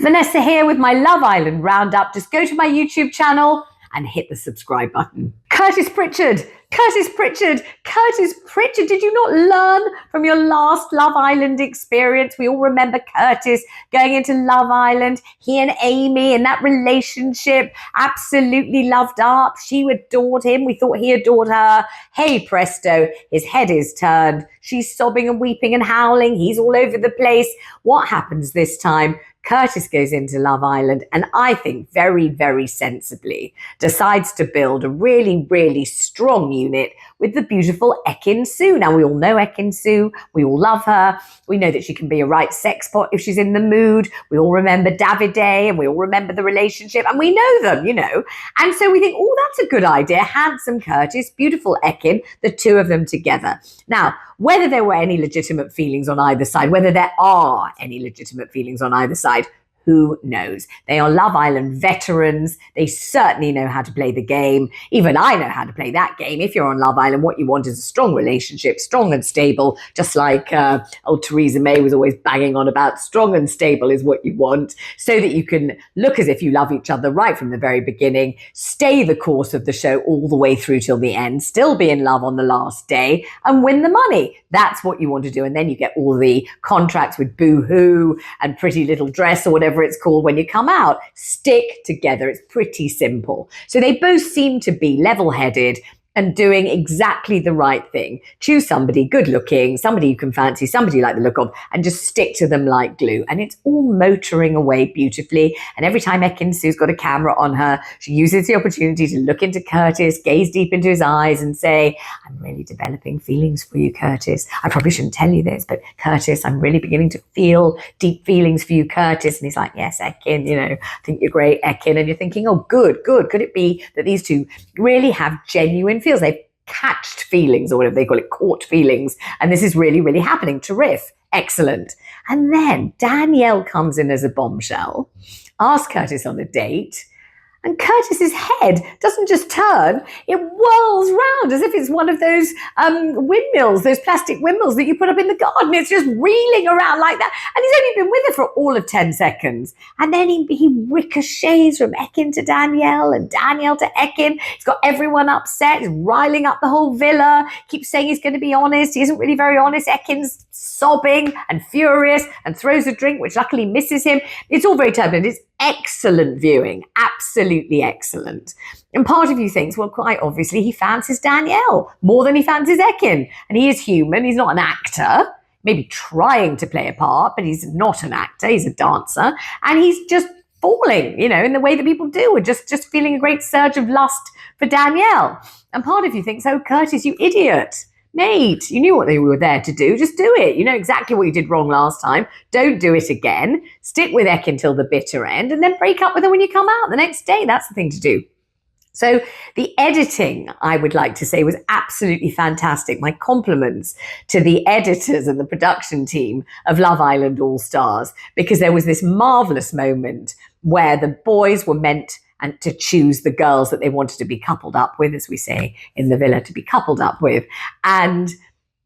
Vanessa here with my Love Island roundup. Just go to my YouTube channel and hit the subscribe button. Curtis Pritchard, did you not learn from your last Love Island experience? We all remember Curtis going into Love Island. He and Amy and that relationship absolutely loved up. She adored him. We thought he adored her. Hey, presto, his head is turned. She's sobbing and weeping and howling. He's all over the place. What happens this time? Curtis goes into Love Island and I think very, very sensibly decides to build a really, really strong unit with the beautiful Ekin-Su. Now, we all know Ekin-Su. We all love her. We know that she can be a right sex pot if she's in the mood. We all remember Davide and we all remember the relationship and we know them, And so we think, oh, that's a good idea. Handsome Curtis, beautiful Ekin, the two of them together. Now, whether there were any legitimate feelings on either side, whether there are any legitimate feelings on either side, who knows? They are Love Island veterans. They certainly know how to play the game. Even I know how to play that game. If you're on Love Island, what you want is a strong relationship, strong and stable, just like old Theresa May was always banging on about. Strong and stable is what you want, so that you can look as if you love each other right from the very beginning, stay the course of the show all the way through till the end, still be in love on the last day, and win the money. That's what you want to do. And then you get all the contracts with Boo-Hoo and Pretty Little Dress or whatever it's called when you come out. Stick together. It's pretty simple. So they both seem to be level-headed and doing exactly the right thing. Choose somebody good looking, somebody you can fancy, somebody you like the look of, and just stick to them like glue. And it's all motoring away beautifully. And every time Ekin-Su's got a camera on her, she uses the opportunity to look into Curtis, gaze deep into his eyes and say, I'm really developing feelings for you, Curtis. I probably shouldn't tell you this, but Curtis, I'm really beginning to feel deep feelings for you, Curtis. And he's like, yes, Ekin, I think you're great, Ekin. And you're thinking, oh, good. Could it be that these two really have genuine feels? They've catched feelings, or whatever they call it, caught feelings. And this is really, really happening. Terrific. Excellent. And then Danielle comes in as a bombshell, asks Curtis on a date, and Curtis's head doesn't just turn, it whirls round as if it's one of those windmills, those plastic windmills that you put up in the garden. It's just reeling around like that. And he's only been with her for all of 10 seconds. And then he ricochets from Ekin to Danielle and Danielle to Ekin. He's got everyone upset. He's riling up the whole villa. Keeps saying he's going to be honest. He isn't really very honest. Ekin's sobbing and furious and throws a drink, which luckily misses him. It's all very turbulent. It's excellent viewing. Absolutely excellent. And part of you thinks, well, quite obviously he fancies Danielle more than he fancies Ekin. And he is human. He's not an actor. Maybe trying to play a part, but he's not an actor. He's a dancer. And he's just falling, in the way that people do. We're just feeling a great surge of lust for Danielle. And part of you thinks, oh, Curtis, you idiot. Mate, you knew what they were there to do. Just do it. You know exactly what you did wrong last time. Don't do it again. Stick with Ekin till the bitter end and then break up with her when you come out the next day. That's the thing to do. So the editing, I would like to say, was absolutely fantastic. My compliments to the editors and the production team of Love Island All Stars, because there was this marvelous moment where the boys were meant and to choose the girls that they wanted to be coupled up with, as we say in the villa, to be coupled up with. And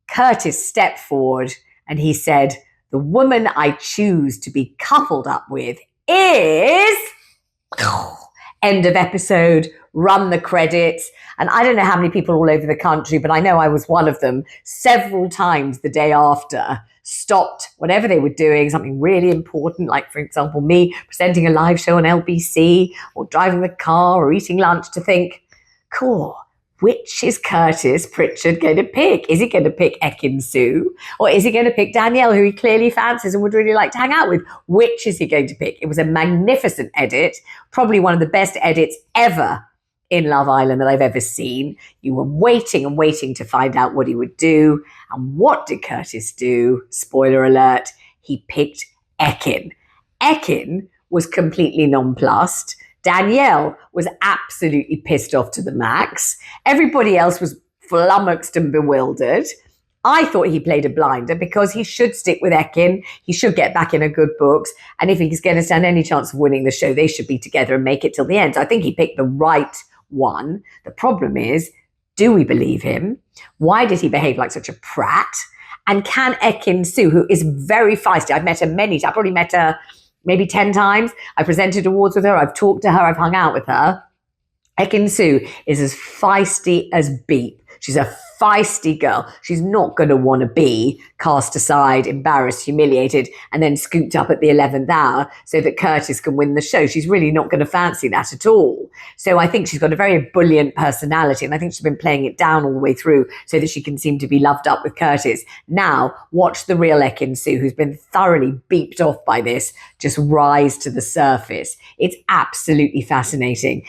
Curtis stepped forward and he said, the woman I choose to be coupled up with is... End of episode, run the credits. And I don't know how many people all over the country, but I know I was one of them, several times the day after, stopped whatever they were doing, something really important, like, for example, me presenting a live show on LBC or driving the car or eating lunch, to think, cool, which is Curtis Pritchard going to pick? Is he going to pick Ekin-Su? Or is he going to pick Danielle, who he clearly fancies and would really like to hang out with? Which is he going to pick? It was a magnificent edit, probably one of the best edits ever in Love Island that I've ever seen. You were waiting and waiting to find out what he would do. And what did Curtis do? Spoiler alert, he picked Ekin. Ekin was completely nonplussed. Danielle was absolutely pissed off to the max. Everybody else was flummoxed and bewildered. I thought he played a blinder because he should stick with Ekin. He should get back in her good books. And if he's going to stand any chance of winning the show, they should be together and make it till the end. So I think he picked the right one. The problem is, do we believe him? Why did he behave like such a prat? And can Ekin-Su, who is very feisty, I've met her many times, I've probably met her maybe 10 times. I presented awards with her. I've talked to her. I've hung out with her. Ekin-Su is as feisty as beep. She's a feisty girl. She's not going to want to be cast aside, embarrassed, humiliated, and then scooped up at the 11th hour so that Curtis can win the show. She's really not going to fancy that at all. So I think she's got a very ebullient personality, and I think she's been playing it down all the way through so that she can seem to be loved up with Curtis. Now, watch the real Ekin-Su, who's been thoroughly beeped off by this, just rise to the surface. It's absolutely fascinating.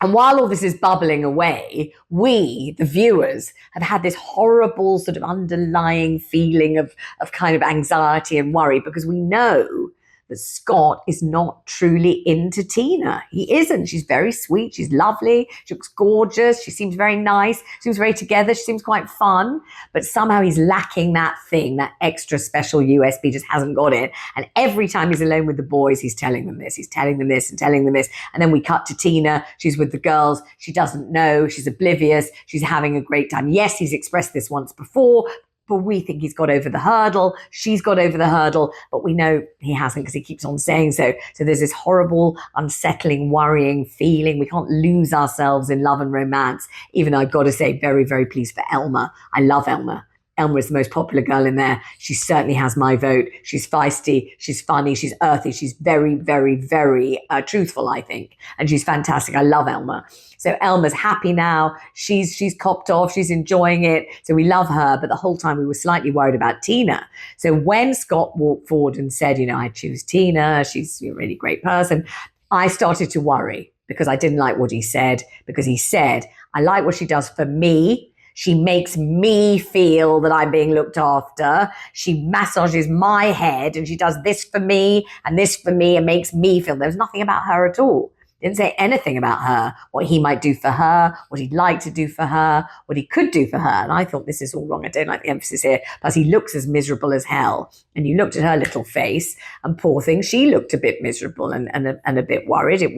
And while all this is bubbling away, we, the viewers, have had this horrible sort of underlying feeling of kind of anxiety and worry because we know that Scott is not truly into Tina. He isn't. She's very sweet. She's lovely. She looks gorgeous. She seems very nice. She seems very together. She seems quite fun. But somehow he's lacking that thing, that extra special USB, just hasn't got it. And every time he's alone with the boys, he's telling them this. He's telling them this and telling them this. And then we cut to Tina. She's with the girls. She doesn't know. She's oblivious. She's having a great time. Yes, he's expressed this once before, but we think he's got over the hurdle. She's got over the hurdle, but we know he hasn't because he keeps on saying so. So there's this horrible, unsettling, worrying feeling. We can't lose ourselves in love and romance. Even I've got to say, very, very pleased for Elma. I love Elma. Elma is the most popular girl in there. She certainly has my vote. She's feisty. She's funny. She's earthy. She's very, very, very truthful, I think. And she's fantastic. I love Elma. So Elma's happy now. She's copped off. She's enjoying it. So we love her. But the whole time we were slightly worried about Tina. So when Scott walked forward and said, I choose Tina. She's a really great person. I started to worry because I didn't like what he said. Because he said, I like what she does for me. She makes me feel that I'm being looked after. She massages my head and she does this for me and this for me and makes me feel. There's nothing about her at all. Didn't say anything about her, what he might do for her, what he'd like to do for her, what he could do for her. And I thought, this is all wrong. I don't like the emphasis here. Plus, he looks as miserable as hell. And you looked at her little face, and poor thing, she looked a bit miserable and a bit worried. It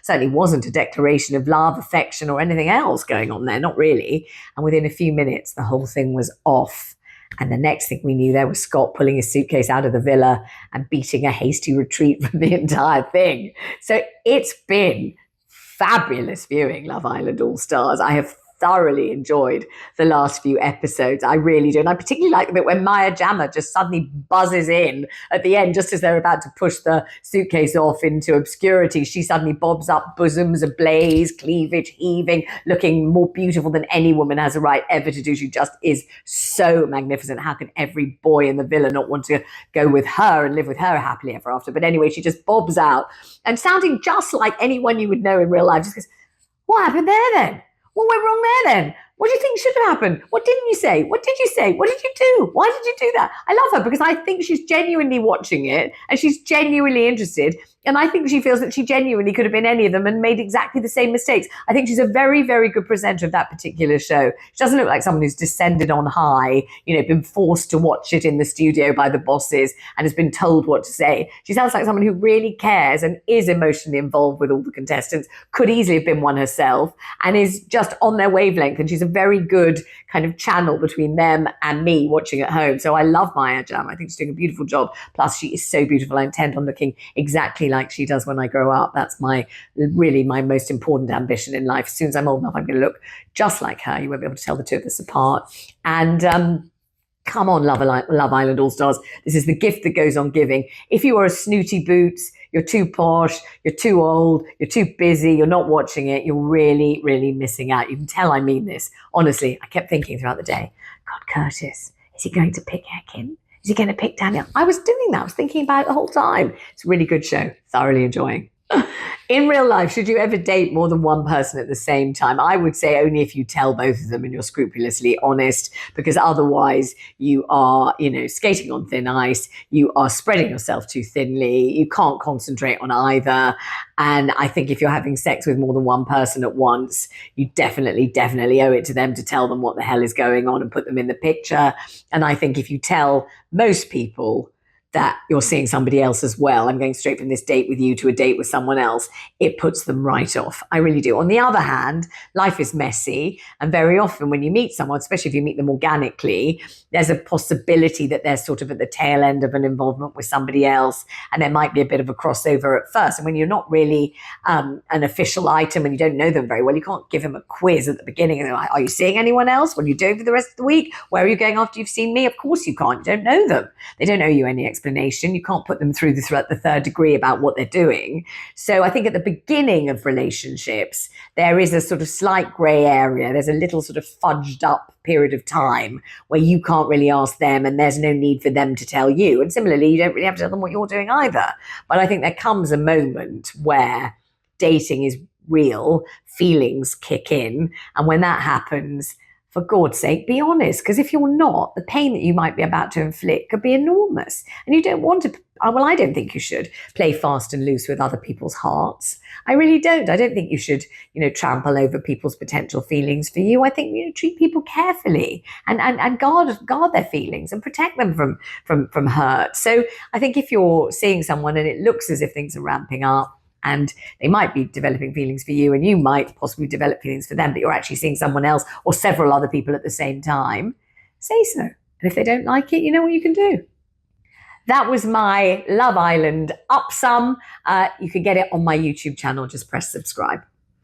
certainly wasn't a declaration of love, affection, or anything else going on there. Not really. And within a few minutes, the whole thing was off. And the next thing we knew, there was Scott pulling his suitcase out of the villa and beating a hasty retreat from the entire thing. So it's been fabulous viewing Love Island All Stars. I have thoroughly enjoyed the last few episodes. I really do. And I particularly like the bit when Maya Jama just suddenly buzzes in at the end, just as they're about to push the suitcase off into obscurity. She suddenly bobs up, bosoms ablaze, cleavage heaving, looking more beautiful than any woman has a right ever to do. She just is so magnificent. How can every boy in the villa not want to go with her and live with her happily ever after? But anyway, she just bobs out and sounding just like anyone you would know in real life. Just goes, what happened there then? What went wrong there then? What do you think should have happened? What didn't you say? What did you say? What did you do? Why did you do that? I love her because I think she's genuinely watching it and she's genuinely interested. And I think she feels that she genuinely could have been any of them and made exactly the same mistakes. I think she's a very, very good presenter of that particular show. She doesn't look like someone who's descended on high, been forced to watch it in the studio by the bosses and has been told what to say. She sounds like someone who really cares and is emotionally involved with all the contestants, could easily have been one herself, and is just on their wavelength. And she's a very good kind of channel between them and me watching at home. So I love Maya Jam. I think she's doing a beautiful job. Plus, she is so beautiful. I intend on looking exactly like she does when I grow up. That's my most important ambition in life. As soon as I'm old enough, I'm going to look just like her. You won't be able to tell the two of us apart. And come on, Love Island All Stars. This is the gift that goes on giving. If you are a snooty boots, you're too posh, you're too old, you're too busy, you're not watching it, you're really, really missing out. You can tell I mean this. Honestly, I kept thinking throughout the day, God, Curtis, is he going to pick Ekin? Is he going to pick Danielle? I was doing that. I was thinking about it the whole time. It's a really good show. Thoroughly enjoying. In real life, should you ever date more than one person at the same time? I would say only if you tell both of them and you're scrupulously honest, because otherwise you are, skating on thin ice. You are spreading yourself too thinly. You can't concentrate on either. And I think if you're having sex with more than one person at once, you definitely owe it to them to tell them what the hell is going on and put them in the picture. And I think if you tell most people that you're seeing somebody else as well. I'm going straight from this date with you to a date with someone else. It puts them right off. I really do. On the other hand, life is messy. And very often when you meet someone, especially if you meet them organically, there's a possibility that they're sort of at the tail end of an involvement with somebody else. And there might be a bit of a crossover at first. And when you're not really an official item and you don't know them very well, you can't give them a quiz at the beginning. And like, are you seeing anyone else? What are you doing for the rest of the week? Where are you going after you've seen me? Of course you can't. You don't know them. They don't owe you any explanation. You can't put them through the third degree about what they're doing. So I think at the beginning of relationships, there is a sort of slight grey area. There's a little sort of fudged up period of time where you can't really ask them and there's no need for them to tell you. And similarly, you don't really have to tell them what you're doing either. But I think there comes a moment where dating is real, feelings kick in. And when that happens, for God's sake, be honest. Because if you're not, the pain that you might be about to inflict could be enormous. And you don't want to, well, I don't think you should play fast and loose with other people's hearts. I really don't. I don't think you should, trample over people's potential feelings for you. I think, treat people carefully and guard their feelings and protect them from hurt. So I think if you're seeing someone and it looks as if things are ramping up, and they might be developing feelings for you and you might possibly develop feelings for them, but you're actually seeing someone else or several other people at the same time, say so. And if they don't like it, you know what you can do. That was my Love Island upsum. You can get it on my YouTube channel. Just press subscribe.